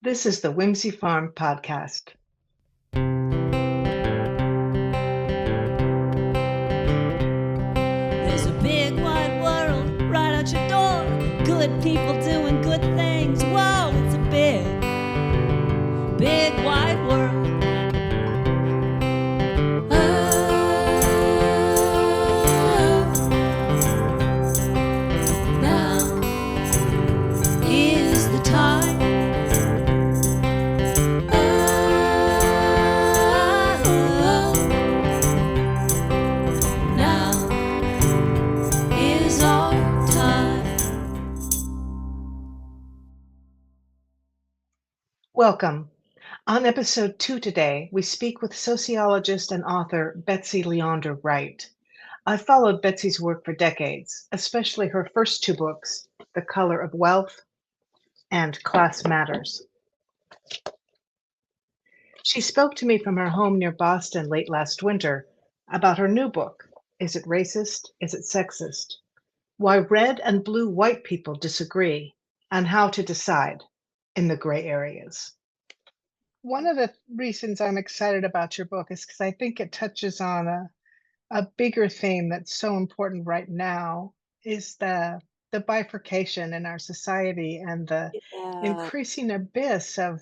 This is the Whimsy Farm podcast. There's a big wide world right out your door. Good people doing good things. Whoa, it's a big, big wide world. Now is the time. Now is our time. Welcome. On episode 2 today, we speak with sociologist and author Betsy Leondar-Wright. I've followed Betsy's work for decades, especially her first two books, The Color of Wealth and Class Matters. She spoke to me from her home near Boston late last winter about her new book, Is It Racist? Is It Sexist? Why Red and Blue White People Disagree and How to Decide in the Gray Areas. One of the reasons I'm excited about your book is because I think it touches on a bigger theme that's so important right now is the bifurcation in our society and the Yeah, increasing abyss of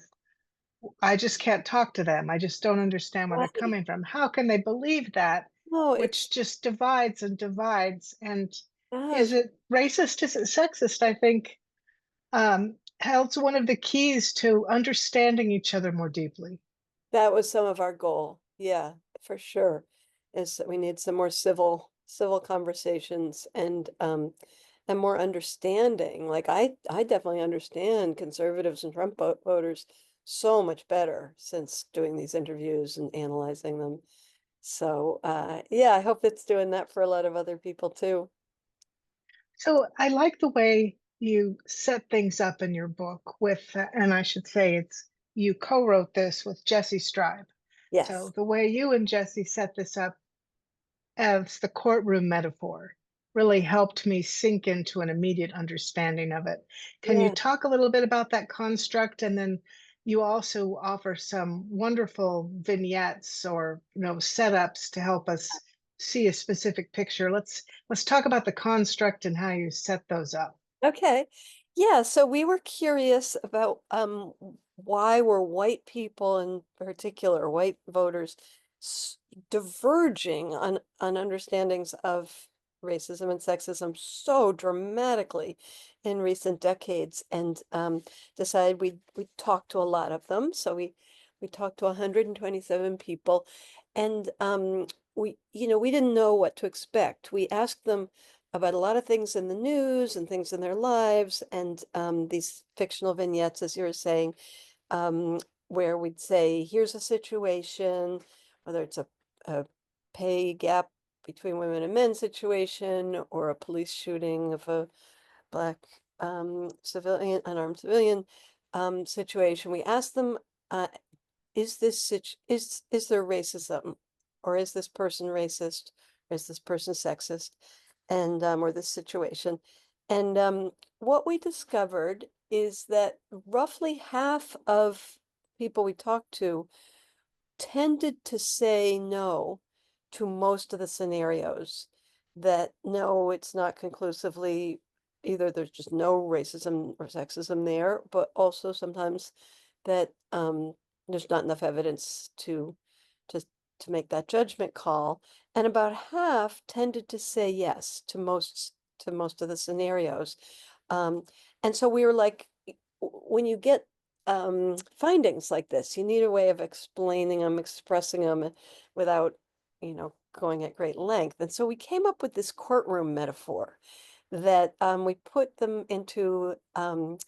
I just can't talk to them. I just don't understand where they're right. coming from. How can they believe that? No, Which it's just divides and divides. And is gosh, it racist? Is it sexist? I think holds one of the keys to understanding each other more deeply. that was some of our goal. Yeah, for sure. Is that we need some more civil conversations and more understanding. Like I definitely understand conservatives and Trump voters so much better since doing these interviews and analyzing them. So yeah, I hope it's doing that for a lot of other people too. So I like the way you set things up in your book with, and I should say you co-wrote this with Jesse Stribe. So Yes. the way you and Jesse set this up as the courtroom metaphor really helped me sink into an immediate understanding of it. Can you Yeah. talk a little bit about that construct? And then you also offer some wonderful vignettes or setups to help us see a specific picture. Let's talk about the construct and how you set those up. Okay. Yeah, so we were curious about why were white people in particular, white voters, s- diverging on understandings of racism and sexism so dramatically in recent decades, and decided we'd talk to a lot of them. So we talked to 127 people, and we didn't know what to expect. We asked them about a lot of things in the news and things in their lives, and these fictional vignettes, as you were saying, um, where we'd say, here's a situation, whether it's a pay gap between women and men situation, or a police shooting of a black civilian, unarmed civilian situation. We asked them, uh, is there racism, or is this person racist, or is this person sexist, and or this situation, and what we discovered is that roughly half of people we talked to tended to say no to most of the scenarios, that no, it's not conclusively, either there's just no racism or sexism there, but also sometimes that there's not enough evidence to to make that judgment call. And about half tended to say yes to most of the scenarios. Um, and so we were like, when you get findings like this, you need a way of explaining them, expressing them without, going at great length. And so we came up with this courtroom metaphor that we put them into an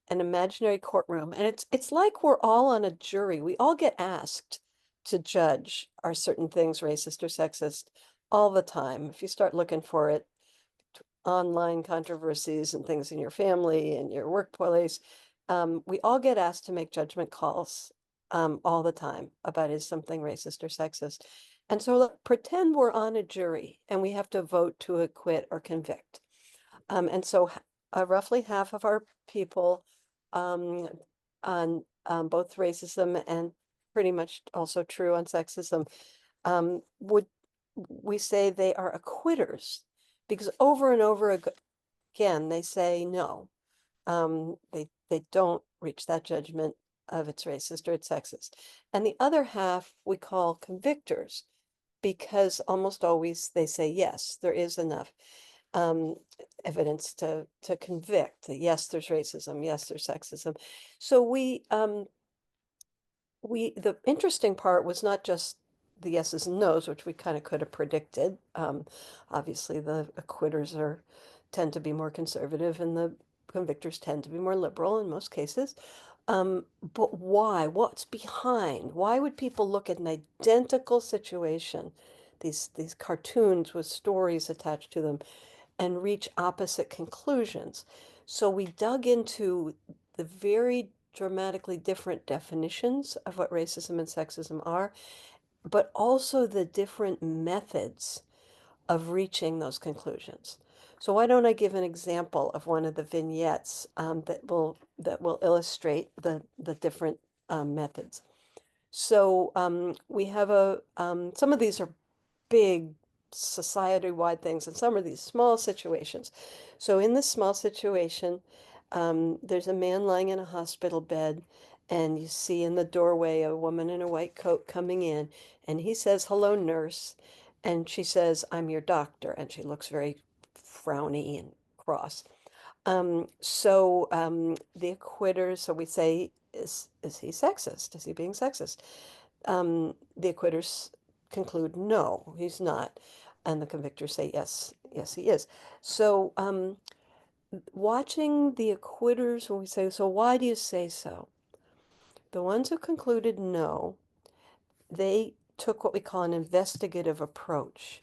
imaginary courtroom, and it's like we're all on a jury. We all get asked to judge, are certain things racist or sexist, all the time. If you start looking for it, online controversies and things in your family and your workplace, we all get asked to make judgment calls all the time about, is something racist or sexist. And so pretend we're on a jury and we have to vote to acquit or convict. And so roughly half of our people um, both racism and pretty much also true on sexism, would we say they are acquitters because over and over again they say no. They don't reach that judgment of it's racist or it's sexist. And the other half we call convictors because almost always they say yes, there is enough um, evidence to convict that yes, there's racism, yes, there's sexism. So the interesting part was not just the yeses and nos, which we kind of could have predicted. Obviously, the acquitters tend to be more conservative, and the convictors tend to be more liberal in most cases. But why? What's behind? Why would people look at an identical situation, these cartoons with stories attached to them, and reach opposite conclusions? So we dug into the very dramatically different definitions of what racism and sexism are, but also the different methods of reaching those conclusions. So why don't I give an example of one of the vignettes that will illustrate the different methods. So we have some of these are big society-wide things, and some are these small situations. So in this small situation, there's a man lying in a hospital bed, and you see in the doorway a woman in a white coat coming in, and he says, "Hello, nurse." And she says, "I'm your doctor." And she looks very frowny and cross. The acquitters, so we say, is he sexist? Is he being sexist? The acquitters conclude, no, he's not. And the convictors say, yes, yes, he is. So watching the acquitters, when we say, so why do you say so? The ones who concluded no, they took what we call an investigative approach.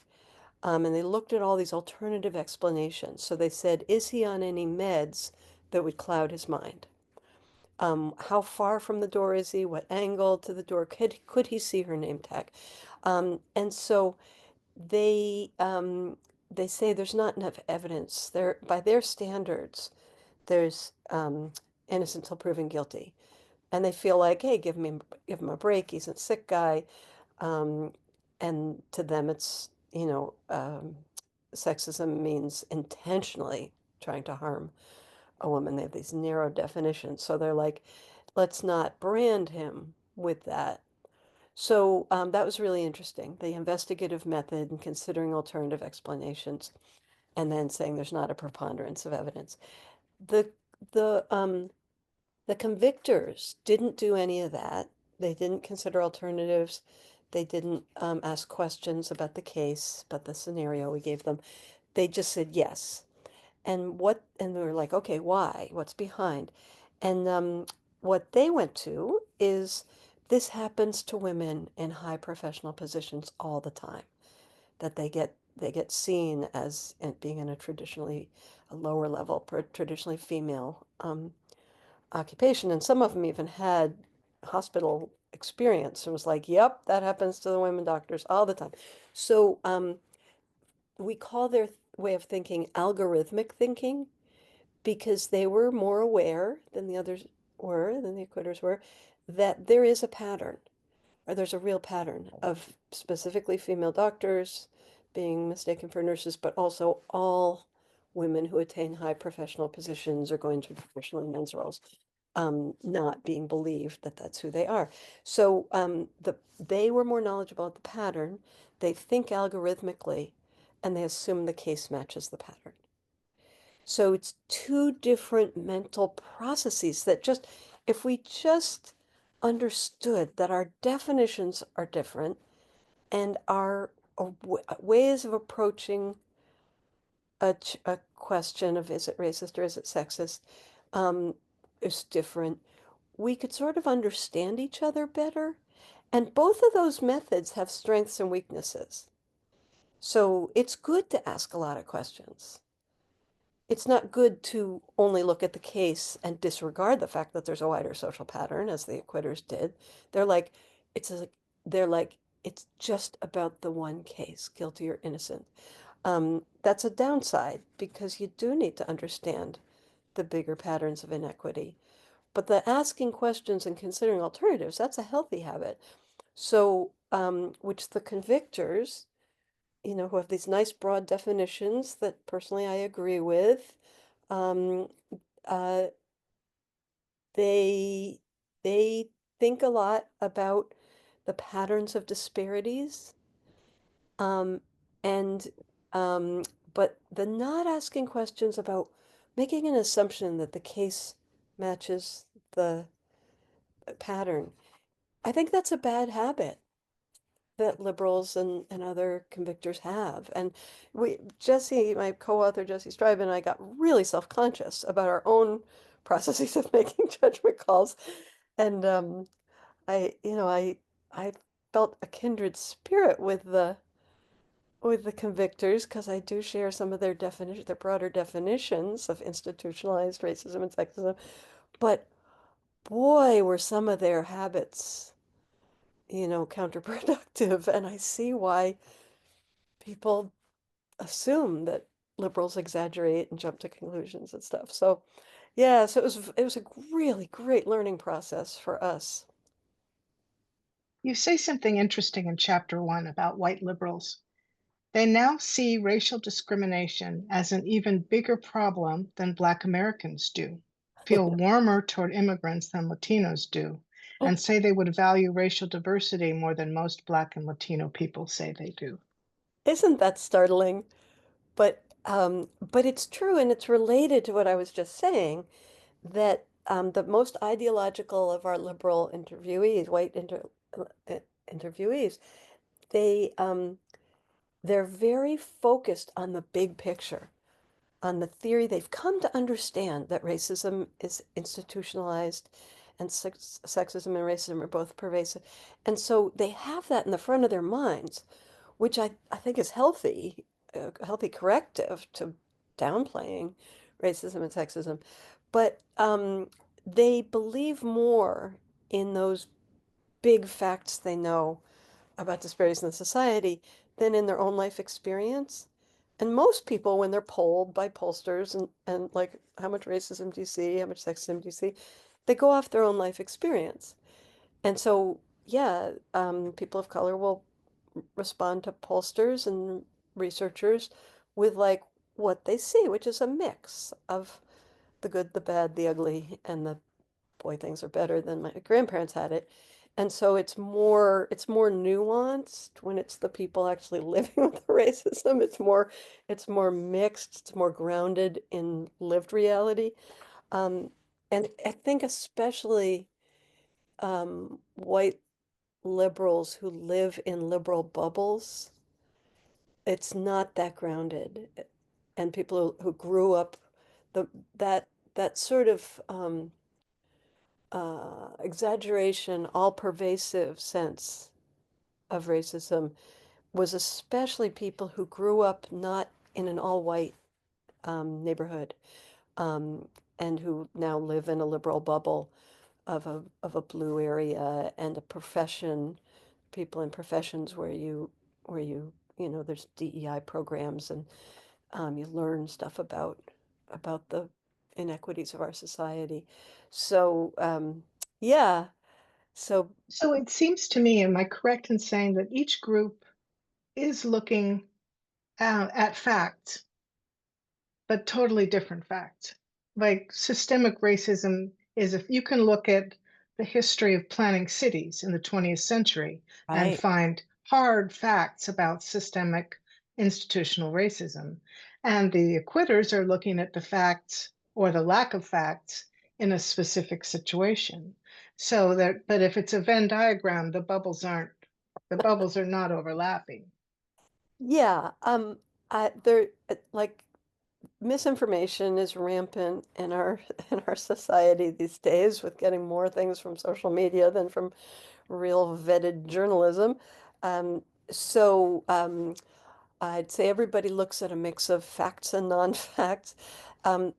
And they looked at all these alternative explanations. So they said, is he on any meds that would cloud his mind? How far from the door is he? What angle to the door? Could he see her name tag? And so they they say there's not enough evidence. There, by their standards, there's innocent till proven guilty, and they feel like, hey, give him a break. He's a sick guy, um, and to them, it's sexism means intentionally trying to harm a woman. They have these narrow definitions, so they're like, let's not brand him with that. So that was really interesting, the investigative method and considering alternative explanations, and then saying there's not a preponderance of evidence. The the the convictors didn't do any of that. They didn't consider alternatives. They didn't ask questions about the case, about the scenario we gave them. They just said yes. And we were like, okay, why? What's behind? And what they went to is this happens to women in high professional positions all the time, that they get seen as being in a lower level, traditionally female occupation, and some of them even had hospital experience and was like, yep, that happens to the women doctors all the time. So we call their way of thinking algorithmic thinking because they were more aware than the others were, than the acquitters were, that there is a pattern, or there's a real pattern of specifically female doctors being mistaken for nurses, but also all women who attain high professional positions or going to traditional men's roles, not being believed that that's who they are. So they were more knowledgeable about the pattern. They think algorithmically, and they assume the case matches the pattern. So it's two different mental processes that just, if we just understood that our definitions are different and our ways of approaching a question of is it racist or is it sexist um, is different, we could sort of understand each other better. And both of those methods have strengths and weaknesses. So it's good to ask a lot of questions. It's not good to only look at the case and disregard the fact that there's a wider social pattern, as the acquitters did. They're like, it's a, they're like, it's just about the one case, guilty or innocent. That's a downside because you do need to understand the bigger patterns of inequity. But the asking questions and considering alternatives, that's a healthy habit. So, which the convictors, who have these nice broad definitions that personally I agree with, um, uh, they they think a lot about the patterns of disparities, um, and um, but the not asking questions about making an assumption that the case matches the pattern. I think that's a bad habit that liberals and other convictors have. And Jesse, my co-author Jesse Strybe and I got really self-conscious about our own processes of making judgment calls. And I felt a kindred spirit with the convictors because I do share some of their definition, their broader definitions of institutionalized racism and sexism. But boy, were some of their habits, counterproductive. And I see why people assume that liberals exaggerate and jump to conclusions and stuff. So, yeah, so it was a really great learning process for us. You say something interesting in chapter 1 about white liberals. They now see racial discrimination as an even bigger problem than Black Americans do, feel warmer toward immigrants than Latinos do, and say they would value racial diversity more than most Black and Latino people say they do. Isn't that startling? But it's true, and it's related to what I was just saying, that the most ideological of our liberal interviewees, interviewees, they they're very focused on the big picture, on the theory. They've come to understand that racism is institutionalized and sexism and racism are both pervasive. And so they have that in the front of their minds, which I think is healthy, a healthy corrective to downplaying racism and sexism. But they believe more in those big facts they know about disparities in the society than in their own life experience. And most people, when they're polled by pollsters and like, how much racism do you see? How much sexism do you see? They go off their own life experience. And so, yeah, people of color will respond to pollsters and researchers with like what they see, which is a mix of the good, the bad, the ugly, and the boy, things are better than my grandparents had it. And so it's more nuanced when it's the people actually living with the racism. It's more mixed, it's more grounded in lived reality. Um, and I think especially white liberals who live in liberal bubbles, it's not that grounded. And people who grew up the that that sort of exaggeration, all pervasive sense of racism was especially people who grew up not in an all white neighborhood, um, and who now live in a liberal bubble of a blue area and a profession, people in professions where there's DEI programs and you learn stuff about the inequities of our society. So yeah, so So it seems to me, am I correct in saying that each group is looking at facts, but totally different facts? Like systemic racism is if you can look at the history of planning cities in the 20th century and right. find hard facts about systemic institutional racism. And the acquitters are looking at the facts or the lack of facts in a specific situation. So that, but if it's a Venn diagram, the bubbles are not overlapping. Yeah, there like misinformation is rampant in our in our society these days with getting more things from social media than from real vetted journalism. Um, so I'd say everybody looks at a mix of facts and non-facts.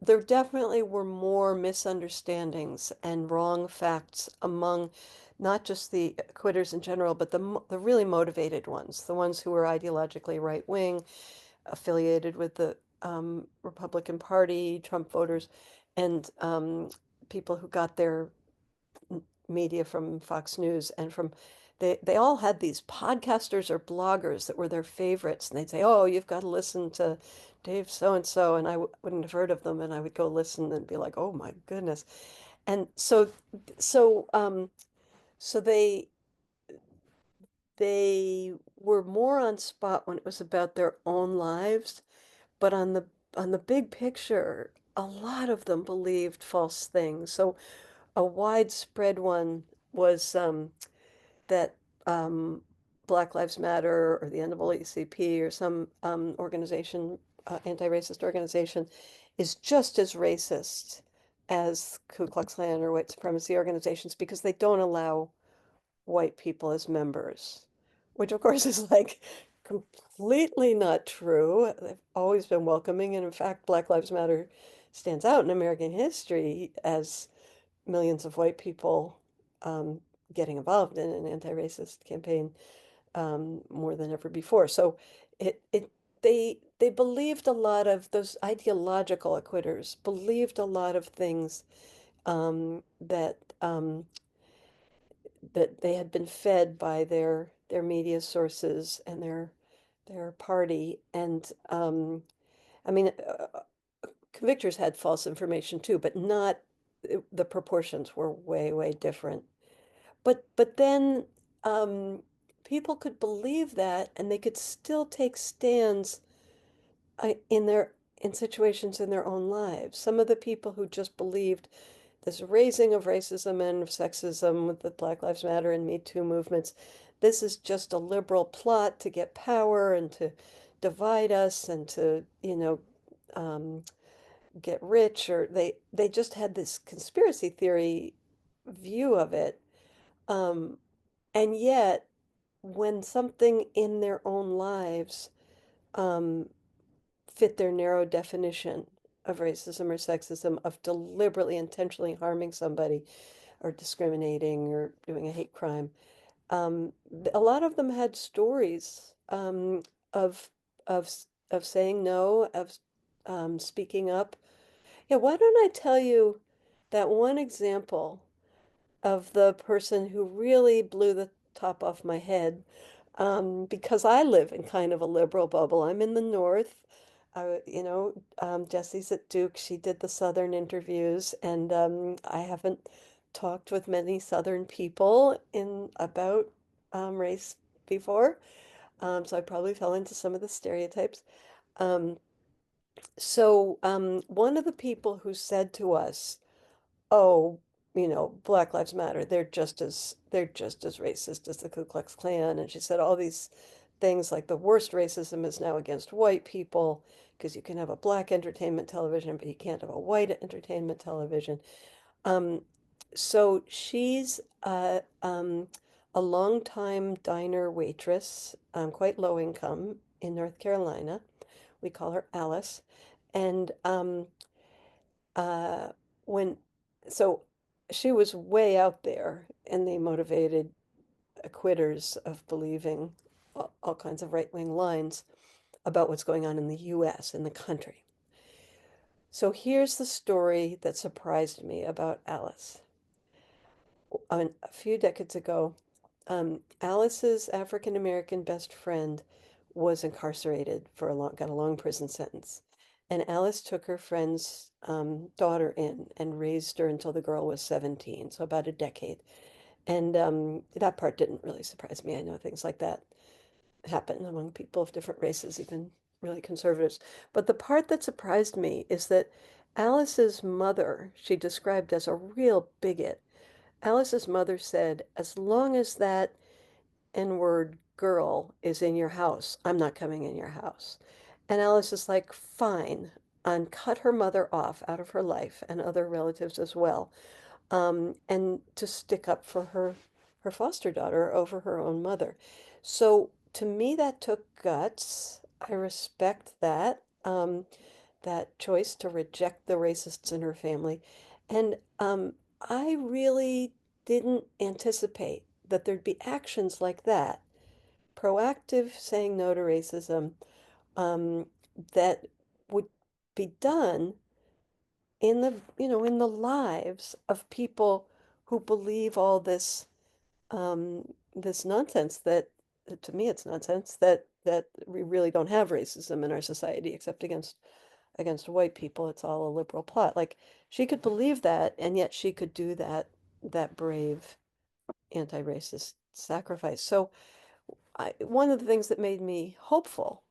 There definitely were more misunderstandings and wrong facts among not just the quitters in general, but the really motivated ones, the ones who were ideologically right-wing, affiliated with the Republican Party, Trump voters, and people who got their media from Fox News and from they all had these podcasters or bloggers that were their favorites, and they'd say, "Oh, you've got to listen to Dave so and so," and I w wouldn't have heard of them, and I would go listen and be like, "Oh my goodness," and so so they were more on spot when it was about their own lives, but on the big picture, a lot of them believed false things. So a widespread one was that um, Black Lives Matter or the NAACP or some organization, anti-racist organization, is just as racist as Ku Klux Klan or white supremacy organizations because they don't allow white people as members, which of course is like completely not true. They've always been welcoming, and in fact, Black Lives Matter stands out in American history as millions of white people um, getting involved in an anti-racist campaign more than ever before. So it they believed a lot of those ideological acquitters believed a lot of things that that they had been fed by their media sources and their party. And I mean, convictors had false information too, but not the proportions were way different. But then um, people could believe that, and they could still take stands in their in situations in their own lives. Some of the people who just believed this raising of racism and of sexism with the Black Lives Matter and Me Too movements, this is just a liberal plot to get power and to divide us and to, um, get rich, or they just had this conspiracy theory view of it. Um, and yet, when something in their own lives um, fit their narrow definition of racism or sexism, of deliberately, intentionally harming somebody or discriminating or doing a hate crime, a lot of them had stories of of saying no, of speaking up. Yeah, why don't I tell you that one example of the person who really blew the top off my head, because I live in kind of a liberal bubble. I'm in the North. Jesse's at Duke. She did the Southern interviews, and I haven't talked with many Southern people in about race before, so I probably fell into some of the stereotypes. Um, one of the people who said to us, oh, Black Lives Matter, they're just as racist as the Ku Klux Klan. And she said all these things like the worst racism is now against white people because you can have a black entertainment television, but you can't have a white entertainment television. Um, so she's a longtime diner waitress, quite low income in North Carolina. We call her Alice. And uh, when, so she was way out there in the motivated quitters of believing all kinds of right-wing lines about what's going on in the US, in the country. So here's the story that surprised me about Alice. A few decades ago, Alice's African American best friend was incarcerated for got a long prison sentence. And Alice took her friend's daughter in and raised her until the girl was 17, so about a decade. And that part didn't really surprise me. I know things like that happen among people of different races, even really conservatives. But the part that surprised me is that Alice's mother, she described as a real bigot. Alice's mother said, as long as that N-word girl is in your house, I'm not coming in your house. And Alice is like, fine, and cut her mother off out of her life and other relatives as well, and to stick up for her foster daughter over her own mother. So to me, that took guts. I respect that, that choice to reject the racists in her family. And I really didn't anticipate that there'd be actions like that, proactive saying no to racism, um, that would be done in in the lives of people who believe all this this nonsense that to me it's nonsense that we really don't have racism in our society except against white people. It's all a liberal plot. Like she could believe that, and yet she could do that brave anti-racist sacrifice. So one of the things that made me hopeful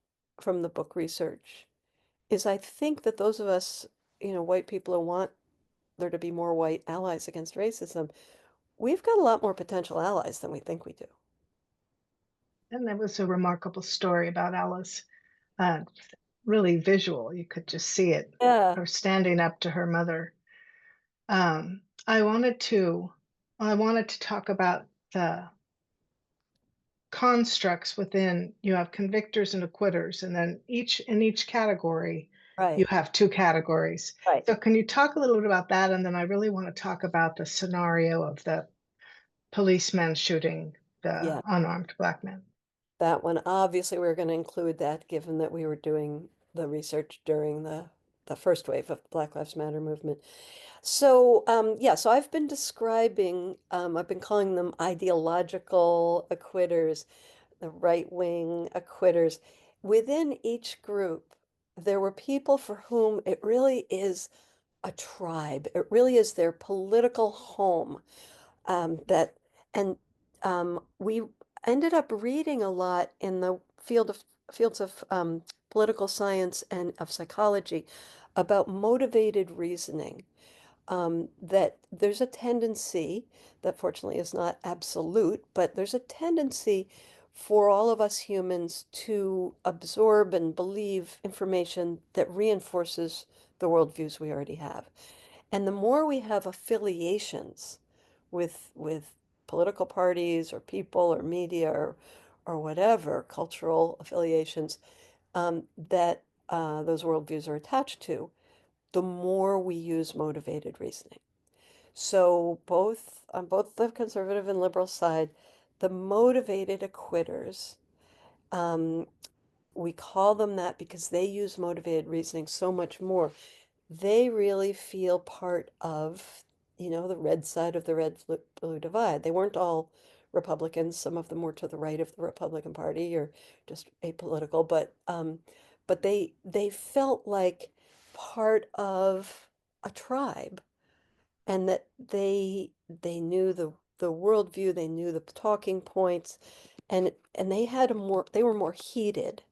from the book research is I think that those of us, white people who want there to be more white allies against racism, we've got a lot more potential allies than we think we do. And that was a remarkable story about Alice. Uh, really visual. You could just see it, Yeah, her standing up to her mother. Um, I wanted to I wanted to talk about the constructs within. You have convictors and acquitters, and then each category you right, have two categories. right. So can you talk a little bit about that? And then I really want to talk about the scenario of the policeman shooting the Yeah, unarmed black man. that one. Obviously, we are going to include that given that we were doing the research during the first wave of the Black Lives Matter movement. So, yeah, so I've been describing, I've been calling them ideological acquitters, the right wing acquitters. Within each group, there were people for whom it really is a tribe. It really is their political home. That and we ended up reading a lot in the fields of political science and of psychology about motivated reasoning, that there's a tendency that fortunately is not absolute, but there's a tendency for all of us humans to absorb and believe information that reinforces the worldviews we already have. And the more we have affiliations with political parties or people or media or whatever cultural affiliations, that those worldviews are attached to, the more we use motivated reasoning. So both on both the conservative and liberal side, the motivated acquitters, um, we call them that because they use motivated reasoning so much more. They really feel part of, the red side of the red blue divide. They weren't all Republicans. Some of them were to the right of the Republican Party or just apolitical, but they felt like part of a tribe, and that they knew the worldview, they knew the talking points, and they were more heated.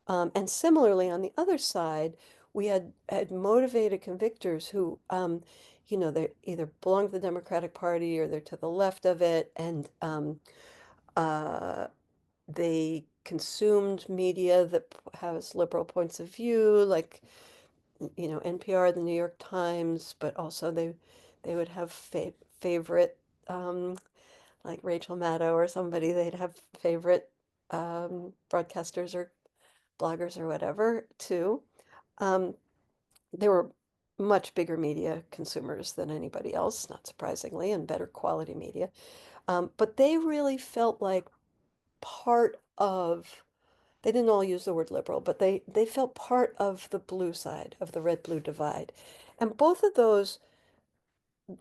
And similarly, on the other side, we had motivated convictors who, they either belong to the Democratic Party or they're to the left of it, and uh, they consumed media that has liberal points of view, like NPR, the New York Times, but also they would have favorite, um, like Rachel Maddow or somebody. They'd have favorite broadcasters or bloggers or whatever too. Um, they were much bigger media consumers than anybody else, not surprisingly, and better quality media. But they really felt like part of, they didn't all use the word liberal, but they felt part of the blue side of the red-blue divide. And both of those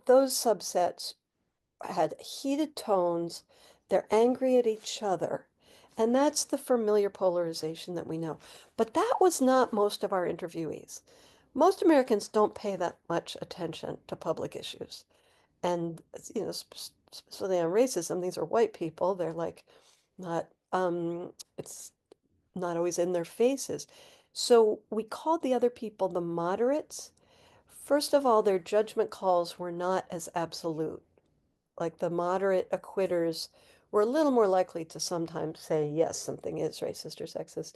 subsets had heated tones. They're angry at each other. And that's the familiar polarization that we know. But that was not most of our interviewees. Most Americans don't pay that much attention to public issues. And, specifically on racism, these are white people. They're like not, it's not always in their faces. So we called the other people the moderates. First of all, their judgment calls were not as absolute. Like the moderate acquitters were a little more likely to sometimes say, yes, something is racist or sexist.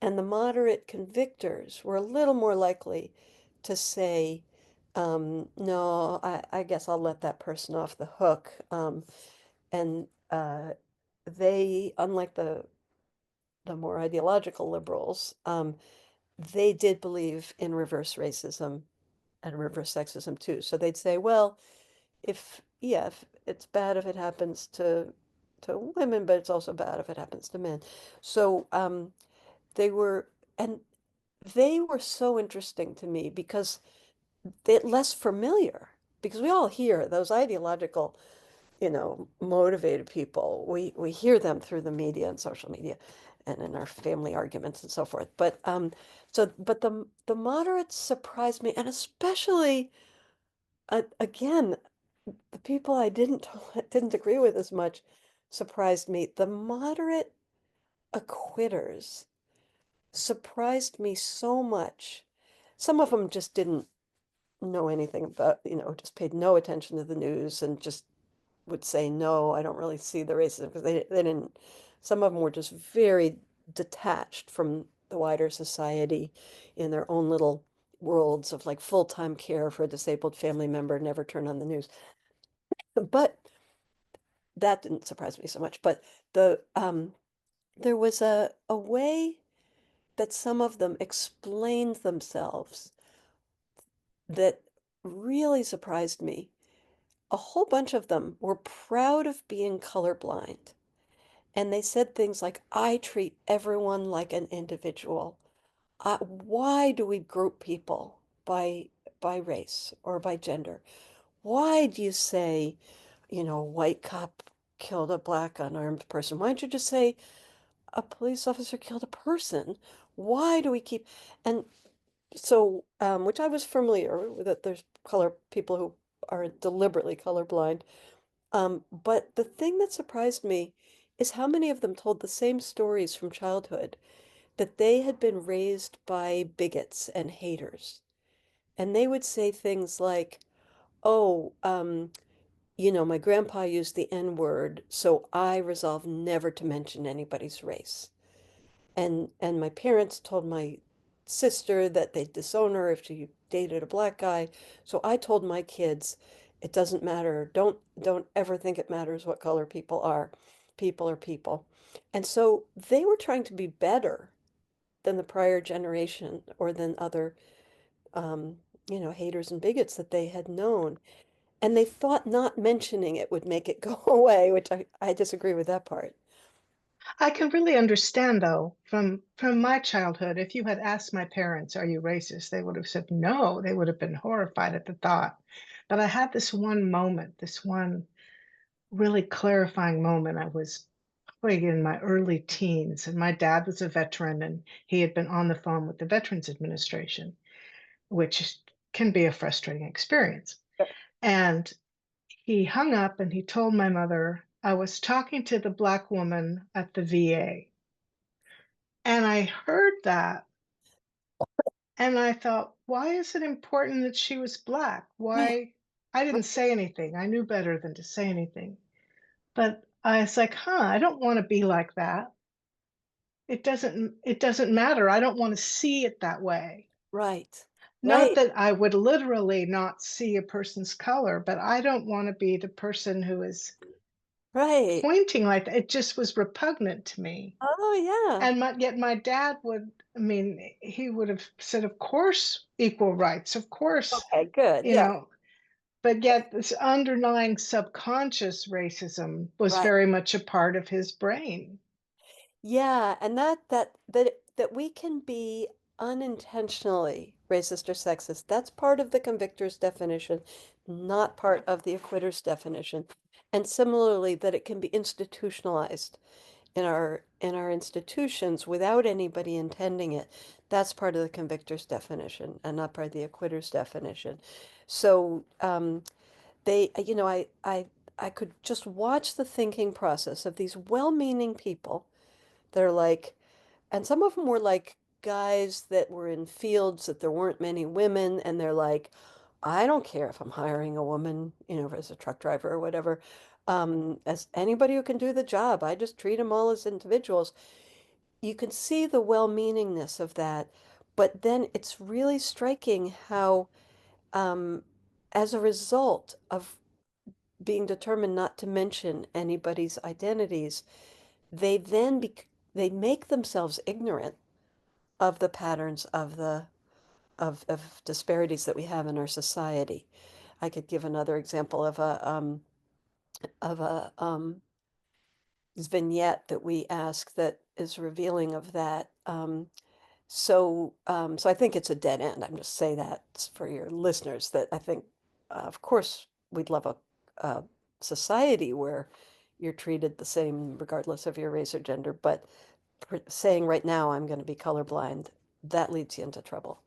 And the moderate convictors were a little more likely to say, no, I guess I'll let that person off the hook. And they, unlike the more ideological liberals, they did believe in reverse racism and reverse sexism too. So they'd say, well, if it's bad if it happens to women, but it's also bad if it happens to men. So they were and they were so interesting to me because less familiar because we all hear those ideological, motivated people. We hear them through the media and social media and in our family arguments and so forth. But the moderates surprised me, and especially again, the people I didn't agree with as much surprised me. The moderate acquitters surprised me so much. Some of them just didn't know anything about, just paid no attention to the news and just would say, no, I don't really see the racism because they didn't, some of them were just very detached from the wider society in their own little worlds of like full-time care for a disabled family member, never turn on the news. But that didn't surprise me so much. But there was a way that some of them explained themselves that really surprised me. A whole bunch of them were proud of being colorblind. And they said things like, I treat everyone like an individual. Why do we group people by race or by gender? Why do you say, a white cop killed a black unarmed person? Why don't you just say a police officer killed a person? Why do we keep, and so, which I was familiar with, that there's color people who are deliberately colorblind. But the thing that surprised me is how many of them told the same stories from childhood, that they had been raised by bigots and haters. And they would say things like, oh, my grandpa used the N-word, so I resolved never to mention anybody's race. And my parents told my sister that they'd disown her if she dated a black guy. So I told my kids, it doesn't matter. Don't ever think it matters what color people are. People are people. And so they were trying to be better than the prior generation or than other um, haters and bigots that they had known. And they thought not mentioning it would make it go away, which I disagree with that part. I can really understand, though, from my childhood, if you had asked my parents, "Are you racist?" they would have said no. They would have been horrified at the thought. But I had this one moment, this one really clarifying moment. I was probably in my early teens, and my dad was a veteran, and he had been on the phone with the Veterans Administration, which can be a frustrating experience. And he hung up and he told my mother, I was talking to the Black woman at the VA. And I heard that and I thought, why is it important that she was Black? Right, Why? I didn't say anything. I knew better than to say anything. But I was like, I don't want to be like that. It doesn't matter. I don't want to see it that way. right, Not right, that I would literally not see a person's color, but I don't want to be the person who is right. pointing like that. It just was repugnant to me. Oh, yeah. And yet my dad would, I mean, he would have said, of course, equal rights, of course, Okay, good. you Yeah, know, but yet this underlying subconscious racism was right. very much a part of his brain. Yeah, and that we can be unintentionally racist or sexist. That's part of the convictor's definition, not part of the acquitter's definition. And similarly, that it can be institutionalized in our institutions without anybody intending it. That's part of the convictor's definition and not part of the acquitter's definition. So I could just watch the thinking process of these well-meaning people that are like, and some of them were like guys that were in fields that there weren't many women, and they're like, I don't care if I'm hiring a woman, as a truck driver or whatever, as anybody who can do the job. I just treat them all as individuals. You can see the well-meaningness of that, but then it's really striking how, um, as a result of being determined not to mention anybody's identities, they then they make themselves ignorant of the patterns of disparities that we have in our society. I could give another example of a vignette that we ask that is revealing of that. So I think it's a dead end. I'm just saying that for your listeners that I think, of course, we'd love a society where you're treated the same regardless of your race or gender, but saying right now I'm going to be colorblind, that leads you into trouble.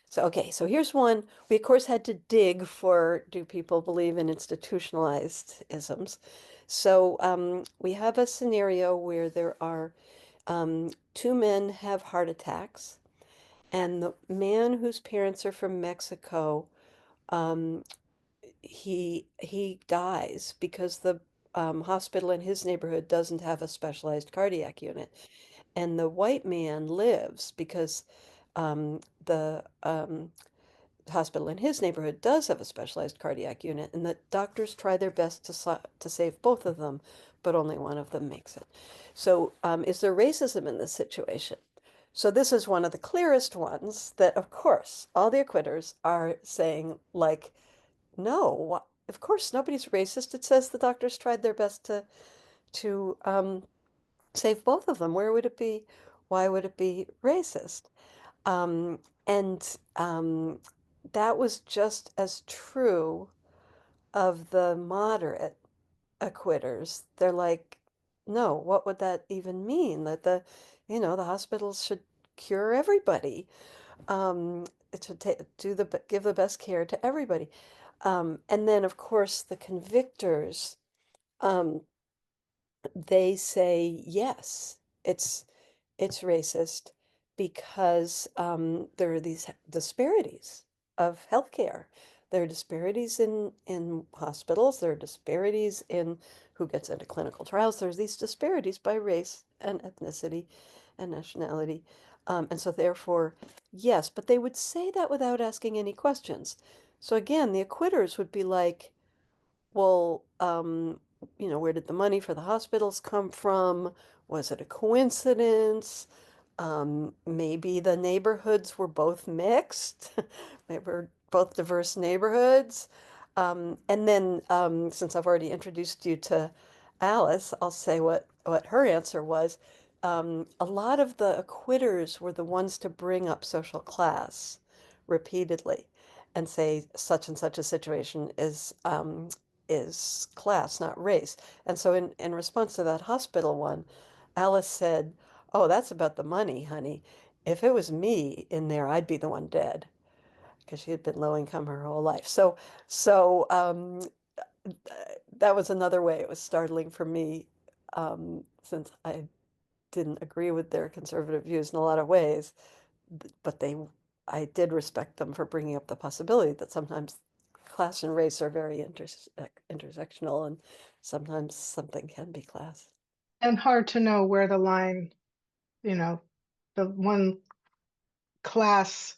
So, okay, so here's one. We, of course, had to dig for do people believe in institutionalized isms? So we have a scenario where there are two men have heart attacks, and the man whose parents are from Mexico, um, he dies because the hospital in his neighborhood doesn't have a specialized cardiac unit, and the white man lives because the hospital in his neighborhood does have a specialized cardiac unit, and the doctors try their best to save both of them, but only one of them makes it. So, is there racism in this situation? So this is one of the clearest ones that, of course, all the acquitters are saying, like, no, of course nobody's racist. It says the doctors tried their best to save both of them. Where would it be? Why would it be racist? Um, and that was just as true of the moderate acquitters. They're like, no, what would that even mean? That the hospitals should cure everybody, um, to give the best care to everybody. And then, of course, the convictors, um, they say yes, it's it's racist because there are these disparities of healthcare. There are disparities in hospitals. There are disparities in who gets into clinical trials. There's these disparities by race and ethnicity and nationality. And so therefore, yes, but they would say that without asking any questions. So again, the acquitters would be like, well, where did the money for the hospitals come from? Was it a coincidence? Maybe the neighborhoods were both mixed. They were both diverse neighborhoods. And then, since I've already introduced you to Alice, I'll say what her answer was. A lot of the acquitters were the ones to bring up social class repeatedly and say such and such a situation is class, not race. And so in response to that hospital one, Alice said, "Oh, that's about the money, honey. If it was me in there, I'd be the one dead," because she had been low income her whole life. That was another way it was startling for me, since I didn't agree with their conservative views in a lot of ways, but I did respect them for bringing up the possibility that sometimes class and race are very intersectional, and sometimes something can be class. And hard to know where the line, you know, the one class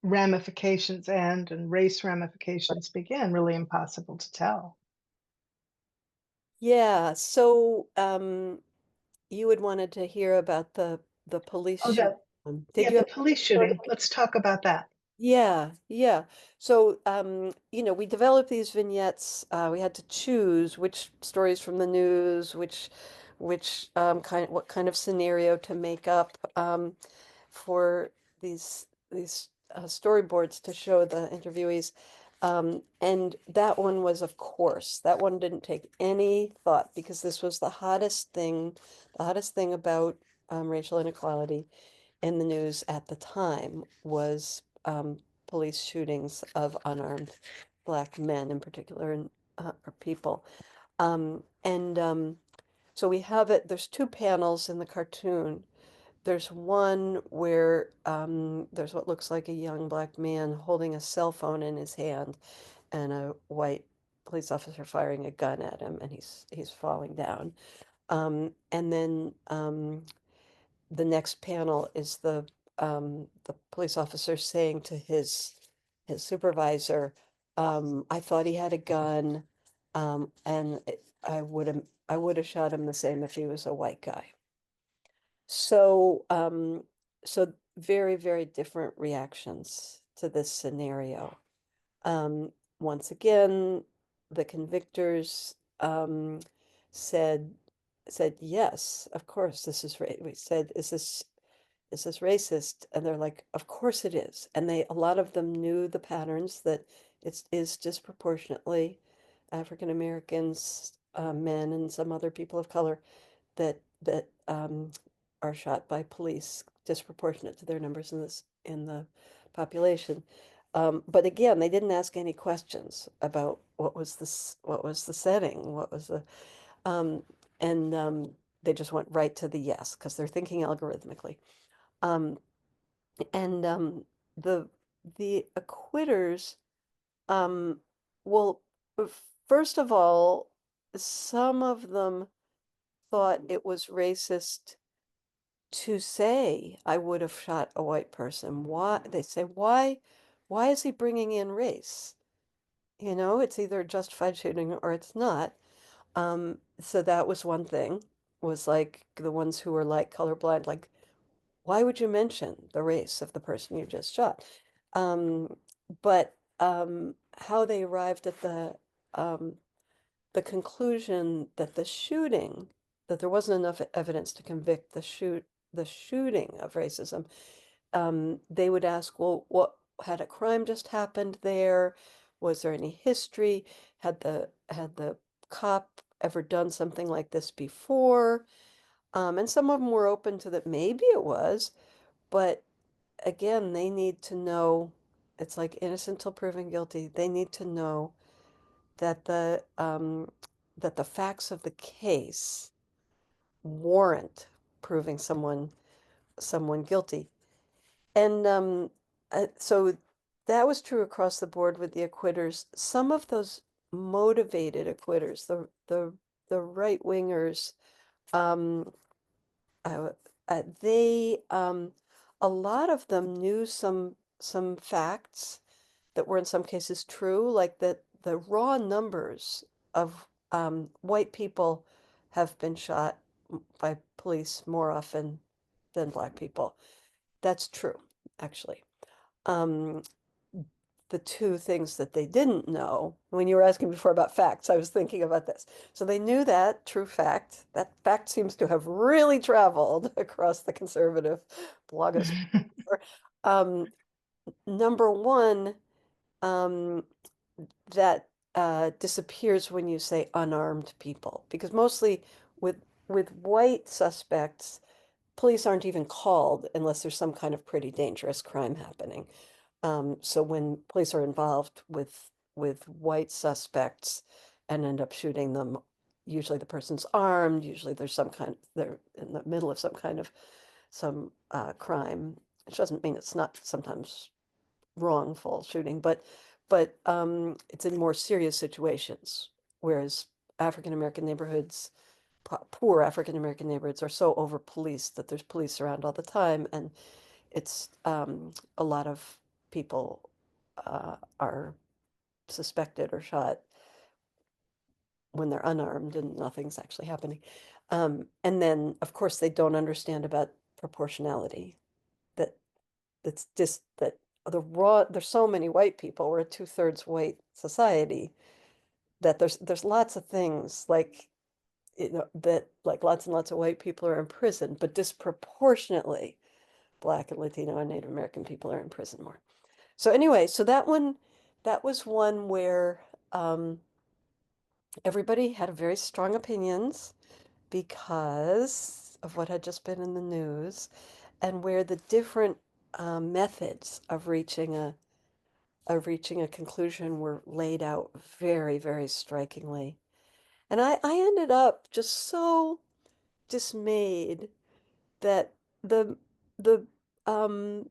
ramifications end and race ramifications begin, really impossible to tell. Yeah, so you had wanted to hear about the police Oh, shooting. Did yeah, you the have police a story? shooting. Let's talk about that. Yeah, yeah. So, we developed these vignettes. We had to choose which stories from the news, which what kind of scenario to make up for these storyboards to show the interviewees. And that one was, of course, that one didn't take any thought because this was the hottest thing about racial inequality in the news at the time was police shootings of unarmed Black men in particular, and or people. And so we have it, there's two panels in the cartoon. There's one where there's what looks like a young Black man holding a cell phone in his hand and a white police officer firing a gun at him, and he's falling down. And then the next panel is the police officer saying to his supervisor, "I thought he had a gun, I would have shot him the same if he was a white guy." So so very, very different reactions to this scenario. Um, Once again, the convictors said said yes, of course, this is right. We said, is this is this racist? And they're like, of course it is. And a lot of them knew the patterns that it is disproportionately African Americans, men, and some other people of color that are shot by police, disproportionate to their numbers in the population. But again, they didn't ask any questions about what was the setting, what was the um, and they just went right to the yes because they're thinking algorithmically. Um, and the the acquitters, um, well, first of all, some of them thought it was racist to say I would have shot a white person. Why? They say, why is he bringing in race? You know, it's either a justified shooting or it's not. So that was one thing, was like the ones who were like colorblind, like, why would you mention the race of the person you just shot? Um, but how they arrived at um, the conclusion that that there wasn't enough evidence to convict the shooting of racism, they would ask, well, what had a crime just happened there? Was there any history? Had the cop ever done something like this before? And some of them were open to that maybe it was, but again, they need to know, it's like innocent till proven guilty. They need to know that that the facts of the case warrant proving someone guilty. And so that was true across the board with the acquitters. Some of those motivated acquitters, the right wingers, um, uh, they a lot of them knew some facts that were in some cases true, like that the raw numbers of white people have been shot by police more often than black people. That's true, actually. Um, the two things that they didn't know, when you were asking before about facts, I was thinking about this. So they knew that true fact. That fact seems to have really traveled across the conservative blogosphere. Um, Number one, um, that disappears when you say unarmed people, because mostly with white suspects, police aren't even called unless there's some kind of pretty dangerous crime happening. So when police are involved with white suspects and end up shooting them, usually the person's armed, usually they're in the middle of some crime, which doesn't mean it's not sometimes wrongful shooting, but it's in more serious situations. Whereas African American neighborhoods, poor African American neighborhoods, are so over policed that there's police around all the time, and it's a lot of people are suspected or shot when they're unarmed and nothing's actually happening. And then, of course, they don't understand about proportionality. That that's just that there's so many white people. We're a two-thirds white society that there's lots of things like that like lots and lots of white people are in prison, but disproportionately Black and Latino and Native American people are in prison more. So anyway, that was one where um, everybody had very strong opinions because of what had just been in the news, and where the different methods of reaching a conclusion were laid out very, very strikingly. And I ended up just so dismayed that the the um,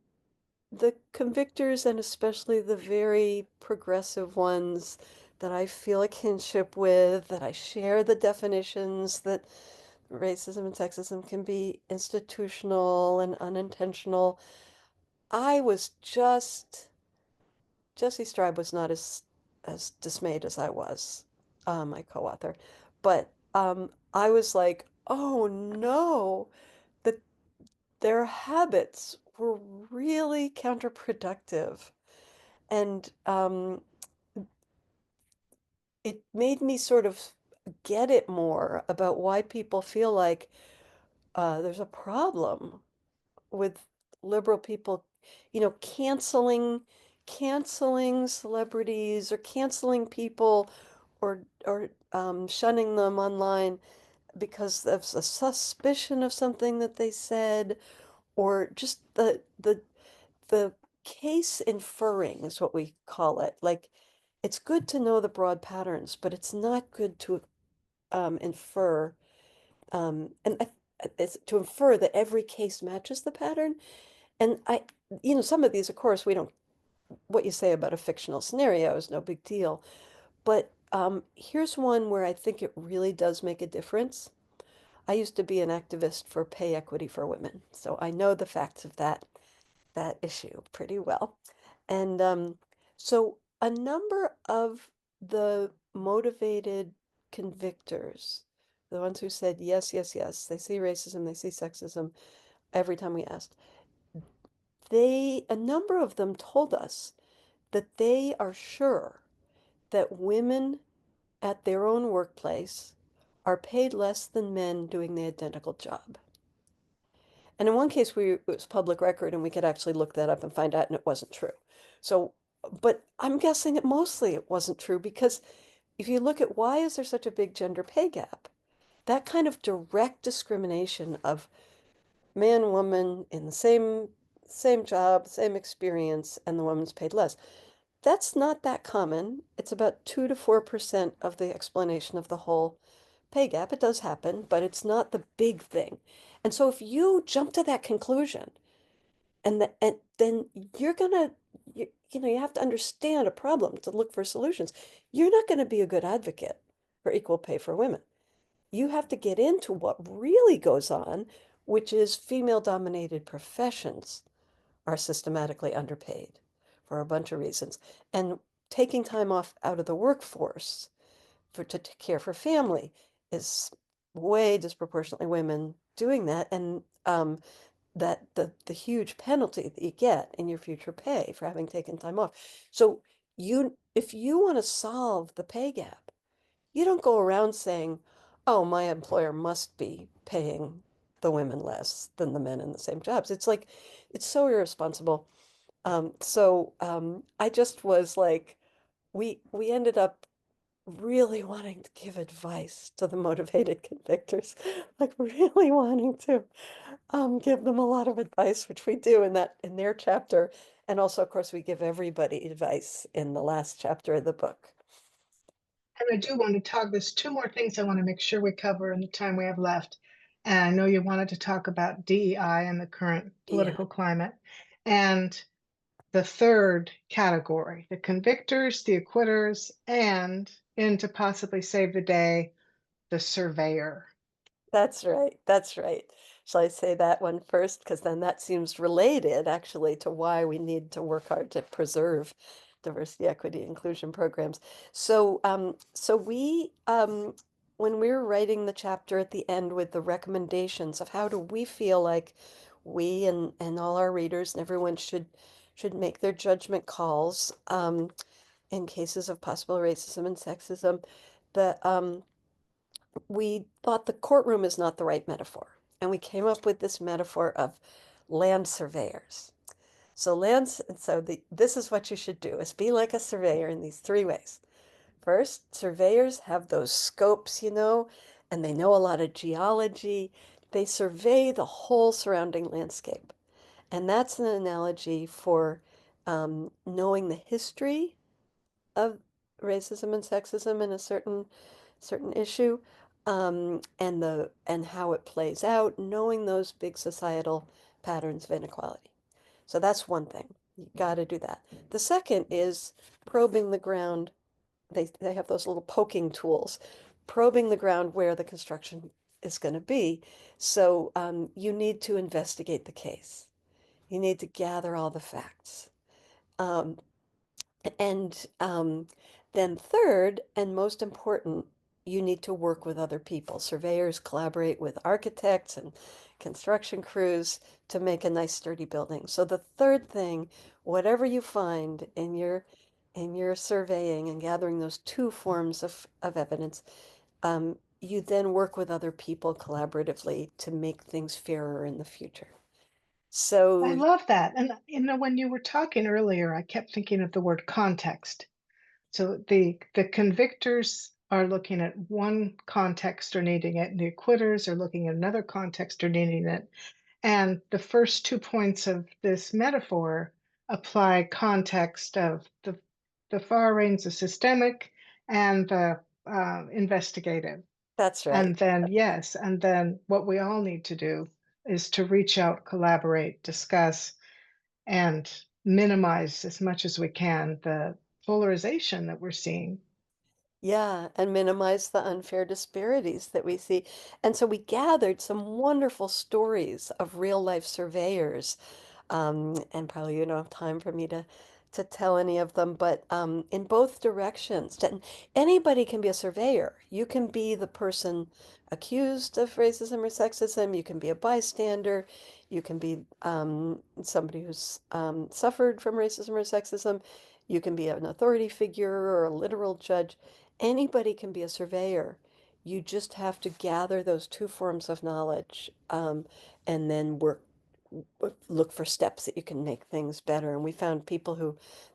the convictors, and especially the very progressive ones that I feel a kinship with, that I share the definitions that racism and sexism can be institutional and unintentional. I was just Jesse Stribe was not as dismayed as I was, my co-author, but I was like, oh no, that their habits were really counterproductive. And it made me sort of get it more about why people feel like there's a problem with liberal people, canceling celebrities or canceling people or shunning them online because of a suspicion of something that they said, or just the case inferring is what we call it. Like, it's good to know the broad patterns, but it's not good to infer and it's to infer that every case matches the pattern. And some of these, of course, we don't. What you say about a fictional scenario is no big deal, but here's one where I think it really does make a difference. I used to be an activist for pay equity for women, so I know the facts of that issue pretty well. And so a number of the motivated convictors, the ones who said yes, yes, yes, they see racism, they see sexism every time we asked, a number of them told us that they are sure that women at their own workplace are paid less than men doing the identical job. And in one case, it was public record, and we could actually look that up and find out, and it wasn't true. So, but I'm guessing that mostly it wasn't true because if you look at why is there such a big gender pay gap, that kind of direct discrimination of man, woman in the same job, same experience, and the woman's paid less. That's not that common. It's about 2 to 4% of the explanation of the whole pay gap. It does happen, but it's not the big thing. And so if you jump to that conclusion and then you're gonna you have to understand a problem to look for solutions. You're not going to be a good advocate for equal pay for women. You have to get into what really goes on, which is female dominated professions are systematically underpaid for a bunch of reasons. And taking time off out of the workforce to care for family is way disproportionately women doing that. And that the huge penalty that you get in your future pay for having taken time off. So if you want to solve the pay gap, you don't go around saying, "Oh, my employer must be paying the women less than the men in the same jobs." It's like it's so irresponsible. I just was like, we ended up really wanting to give advice to the motivated convictors, like really wanting to give them a lot of advice, which we do in their chapter. And also, of course, we give everybody advice in the last chapter of the book. And I do want to talk, there's two more things I want to make sure we cover in the time we have left. And I know you wanted to talk about DEI and the current Yeah, political climate. And the third category, the convictors, the acquitters, and in to possibly save the day, the surveyor. that's right. That's right. Shall I say that one first? Because then that seems related actually to why we need to work hard to preserve diversity, equity, inclusion programs. When we were writing the chapter at the end with the recommendations of how do we feel like we and all our readers and everyone should make their judgment calls in cases of possible racism and sexism, the we thought the courtroom is not the right metaphor. And we came up with this metaphor of land surveyors. This is what you should do is be like a surveyor in these three ways. First, surveyors have those scopes, and they know a lot of geology. They survey the whole surrounding landscape. And that's an analogy for knowing the history of racism and sexism in a certain issue, and how it plays out, knowing those big societal patterns of inequality. So that's one thing. You got to do that. The second is probing the ground. They have those little poking tools, probing the ground where the construction is going to be. So you need to investigate the case. You need to gather all the facts. Um, and then third, and most important, you need to work with other people. Surveyors collaborate with architects and construction crews to make a nice sturdy building. So the third thing, whatever you find in your surveying and gathering those two forms of evidence, you then work with other people collaboratively to make things fairer in the future. I So love that. And when you were talking earlier, I kept thinking of the word context. So the convictors are looking at one context or needing it, and the acquitters are looking at another context or needing it. And the first 2 points of this metaphor apply context of the far range, the systemic and the, investigative. that's right. And then yes, and then what we all need to do is to reach out, collaborate, discuss, and minimize as much as we can the polarization that we're seeing. Yeah, and minimize the unfair disparities that we see. And so we gathered some wonderful stories of real life surveyors. And probably you don't have time for me to tell any of them, but in both directions. And anybody can be a surveyor. You can be the person accused of racism or sexism. You can be a bystander. You can be somebody who's suffered from racism or sexism. You can be an authority figure or a literal judge. Anybody can be a surveyor. You just have to gather those two forms of knowledge, and then look for steps that you can make things better. And we found people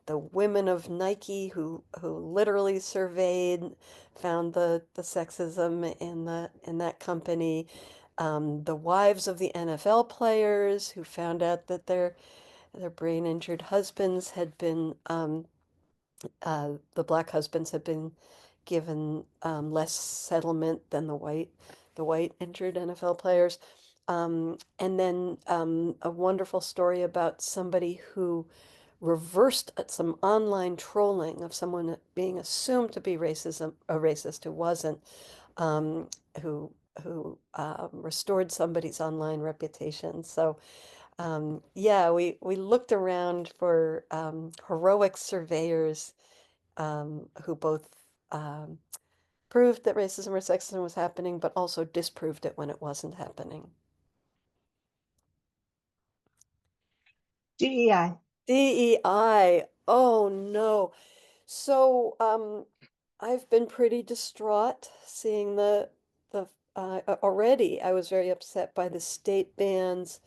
the women of Nike who literally surveyed, found the sexism in that company. The wives of the NFL players who found out that their brain injured husbands had been the black husbands had been given less settlement than the white injured NFL players. And then a wonderful story about somebody who reversed some online trolling of someone being assumed to be a racist who wasn't, um, who restored somebody's online reputation. So yeah, we looked around for heroic surveyors who both um, proved that racism or sexism was happening, but also disproved it when it wasn't happening. DEI. DEI. Oh no. So I've been pretty distraught seeing the already. I was very upset by the state bans,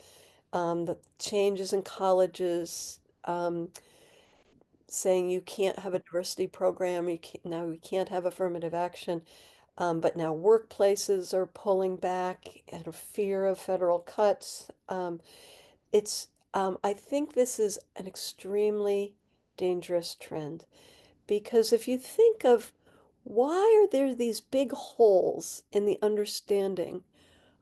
the changes in colleges. Saying you can't have a diversity program, now you can't have affirmative action. But now workplaces are pulling back out of fear of federal cuts. I think this is an extremely dangerous trend because if you think of why are there these big holes in the understanding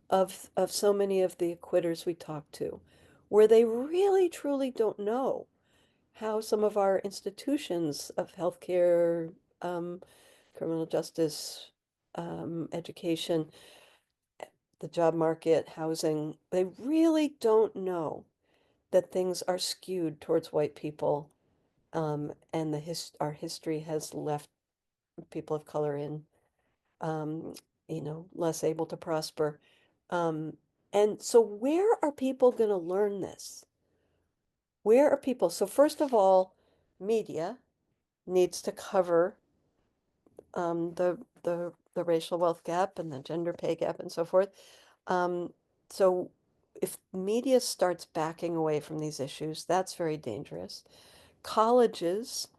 of so many of the quitters we talk to, where they really truly don't know how some of our institutions of healthcare, um, criminal justice, education, the job market, housing, they really don't know that things are skewed towards white people, and our history has left people of color um, less able to prosper. Um, and so, where are people going to learn this? Where are people? So, first of all, media needs to cover the racial wealth gap and the gender pay gap and so forth. Um, so if media starts backing away from these issues, that's very dangerous. Colleges,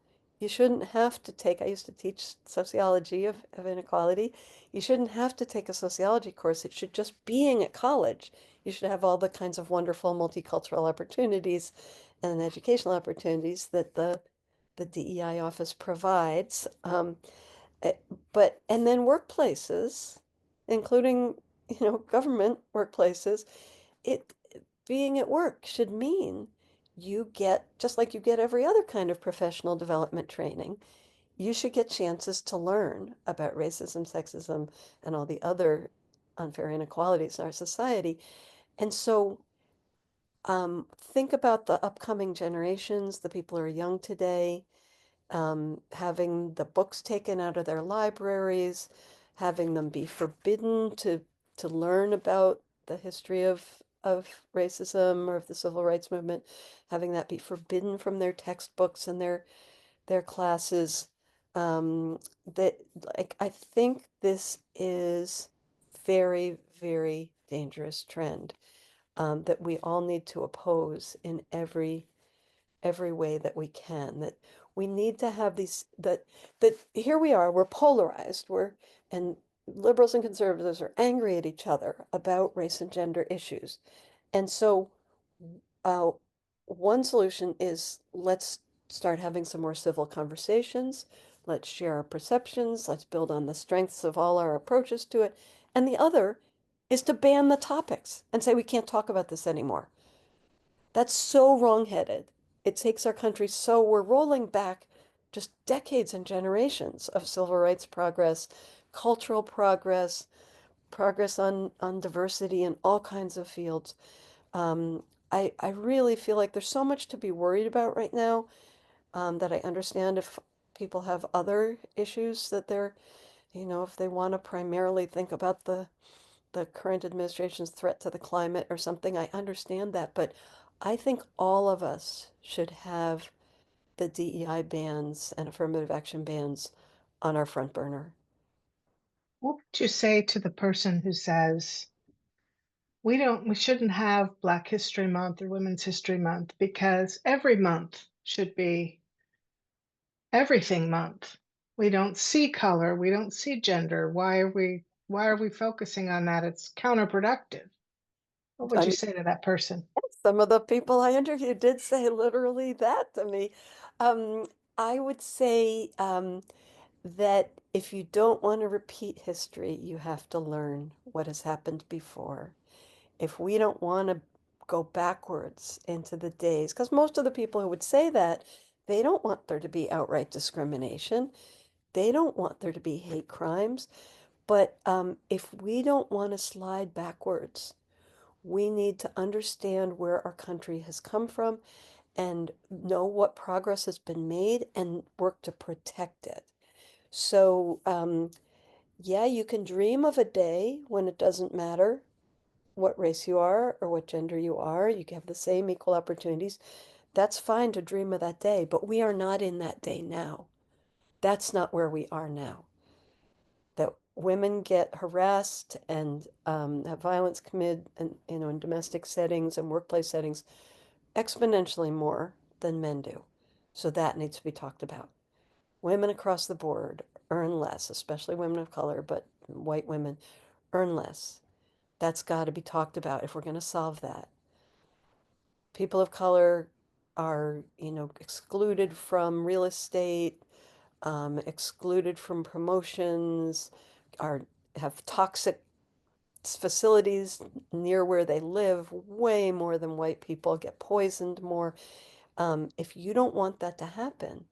you shouldn't have to take, I used to teach sociology of inequality. You shouldn't have to take a sociology course. It should just being at college. You should have all the kinds of wonderful multicultural opportunities and educational opportunities that the DEI office provides. Eh, and then workplaces, including, government workplaces, it being at work should mean you get, just like you get every other kind of professional development training, you should get chances to learn about racism, sexism, and all the other unfair inequalities in our society. And so think about the upcoming generations, the people who are young today, having the books taken out of their libraries, having them be forbidden to learn about the history of racism or of the civil rights movement, having that be forbidden from their textbooks and their classes. That like I think this is very, very dangerous trend. that we all need to oppose in every way that we can, that we need to have these, that here we are, we're polarized, and liberals and conservatives are angry at each other about race and gender issues. And so uh, one solution is, let's start having some more civil conversations. Let's share our perceptions. Let's build on the strengths of all our approaches to it. And the other is to ban the topics and say we can't talk about this anymore. That's so wrong-headed. It takes our country so, we're rolling back just decades and generations of civil rights progress, cultural progress, progress on diversity in all kinds of fields. Um, I really feel like there's so much to be worried about right now, that I understand if people have other issues that they're, if they want to primarily think about the current administration's threat to the climate or something, I understand that. But I think all of us should have the DEI bans and affirmative action bans on our front burner. What would you say to the person who says, we shouldn't have Black History Month or Women's History Month because every month should be everything month. We don't see color, we don't see gender. Why are we focusing on that? It's counterproductive. What would I you mean, say to that person? some of the people I interviewed did say literally that to me. Um, I would say that if you don't want to repeat history, you have to learn what has happened before. If we don't want to go backwards into the days, because most of the people who would say that, they don't want there to be outright discrimination. They don't want there to be hate crimes. But if we don't want to slide backwards, we need to understand where our country has come from and know what progress has been made and work to protect it. So, yeah, you can dream of a day when it doesn't matter what race you are or what gender you are. You have the same equal opportunities. That's fine to dream of that day, but we are not in that day now. That's not where we are now. That women get harassed and have violence committed, and in domestic settings and workplace settings exponentially more than men do. So that needs to be talked about. Women across the board earn less, especially women of color, but white women earn less. That's got to be talked about if we're going to solve that. People of color are, excluded from real estate, excluded from promotions, are have toxic facilities near where they live way more than white people, get poisoned more. If you don't want that to happen,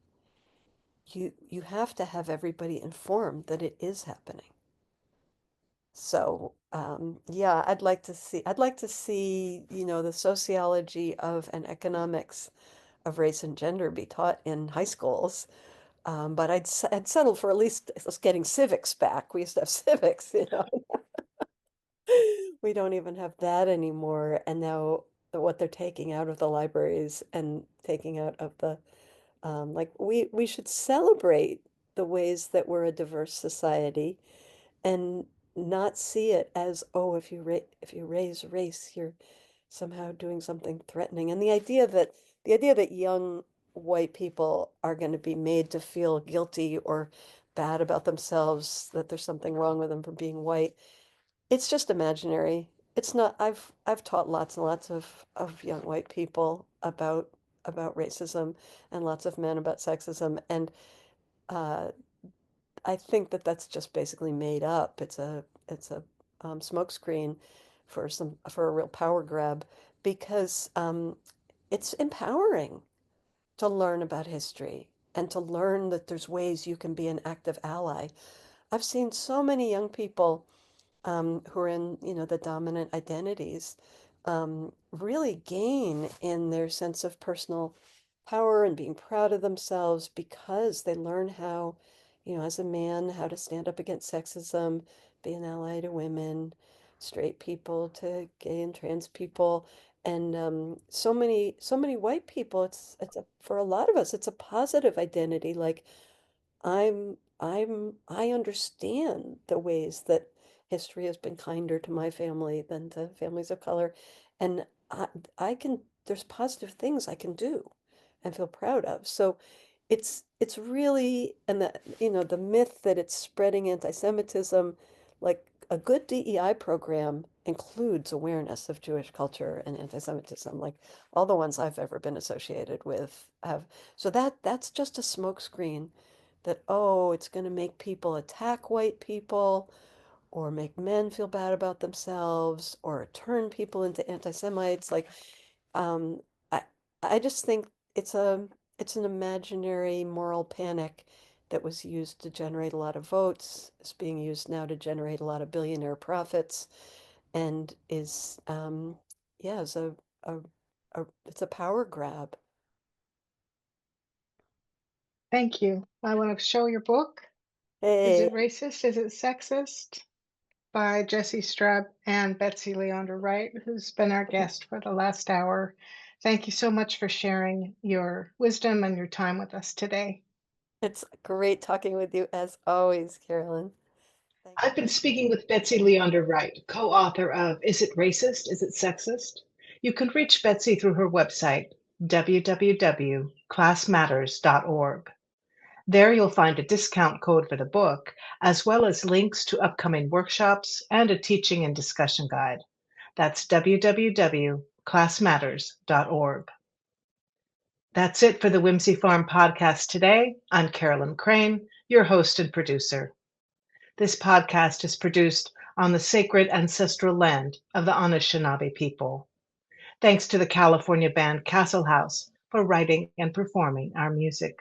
you have to have everybody informed that it is happening. So, yeah, I'd like to see, the sociology of and economics of race and gender be taught in high schools. But I'd settle for at least us getting civics back. We used to have civics. We don't even have that anymore. And now what they're taking out of the libraries and taking out of like we should celebrate the ways that we're a diverse society and not see it as, oh, if you raise race, you're somehow doing something threatening. And the idea that young white people are going to be made to feel guilty or bad about themselves, that there's something wrong with them for being white, it's just imaginary. It's not. I've taught lots and lots of young white people about racism, and lots of men about sexism, and uh, I think that that's just basically made up. It's a smokescreen for a real power grab, because it's empowering to learn about history and to learn that there's ways you can be an active ally. I've seen so many young people who are in, the dominant identities, really gain in their sense of personal power and being proud of themselves because they learn how, as a man, how to stand up against sexism, be an ally to women, straight people to gay and trans people. And so many white people, for a lot of us, it's a positive identity. Like, I understand the ways that history has been kinder to my family than to families of color. and I can, there's positive things I can do and feel proud of. So it's really, and the, you know, the myth that it's spreading anti-Semitism, like a good DEI program includes awareness of Jewish culture and anti-Semitism. Like all the ones I've ever been associated with have. So that's just a smokescreen that, oh, it's going to make people attack white people or make men feel bad about themselves or turn people into anti-Semites. Like, um, I I just think it's a it's an imaginary moral panic that was used to generate a lot of votes. It's being used now to generate a lot of billionaire profits, and is yeah, is a, it's a power grab. Thank you. I want to show your book. Is Hey, it racist? Is it sexist? By Jesse Strub and Betsy Leondar-Wright, who's been our guest for the last hour. Thank you so much for sharing your wisdom and your time with us today. it's great talking with you as always, Carolyn. Thank I've been speaking with Betsy Leondar-Wright, co-author of Is It Racist? Is It Sexist? You can reach Betsy through her website, www.classmatters.org. There you'll find a discount code for the book, as well as links to upcoming workshops and a teaching and discussion guide. That's www.classmatters.org. That's it for the Whimsy Farm podcast today. I'm Carolyn Crane, your host and producer. This podcast is produced on the sacred ancestral land of the Anishinaabe people. Thanks to the California band Castle House for writing and performing our music.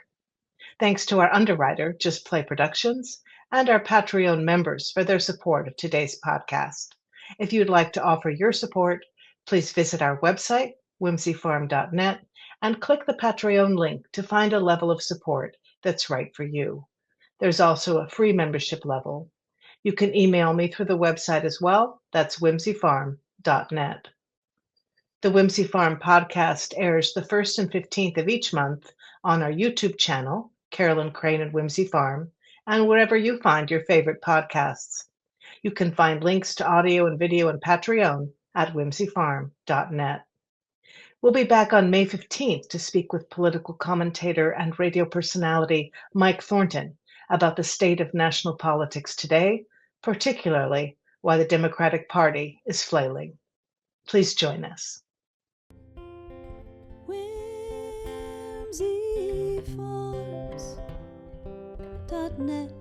Thanks to our underwriter, Just Play Productions, and our Patreon members for their support of today's podcast. If you'd like to offer your support, please visit our website, whimsyfarm.net, and click the Patreon link to find a level of support that's right for you. There's also a free membership level. You can email me through the website as well. That's whimsyfarm.net. The Whimsy Farm podcast airs the 1st and 15th of each month on our YouTube channel, Carolyn Crane and Whimsy Farm, and wherever you find your favorite podcasts. You can find links to audio and video and Patreon at whimsyfarm.net. We'll be back on May 15th to speak with political commentator and radio personality Mike Thornton about the state of national politics today, particularly why the Democratic Party is flailing. Please join us. whimsyfarms.net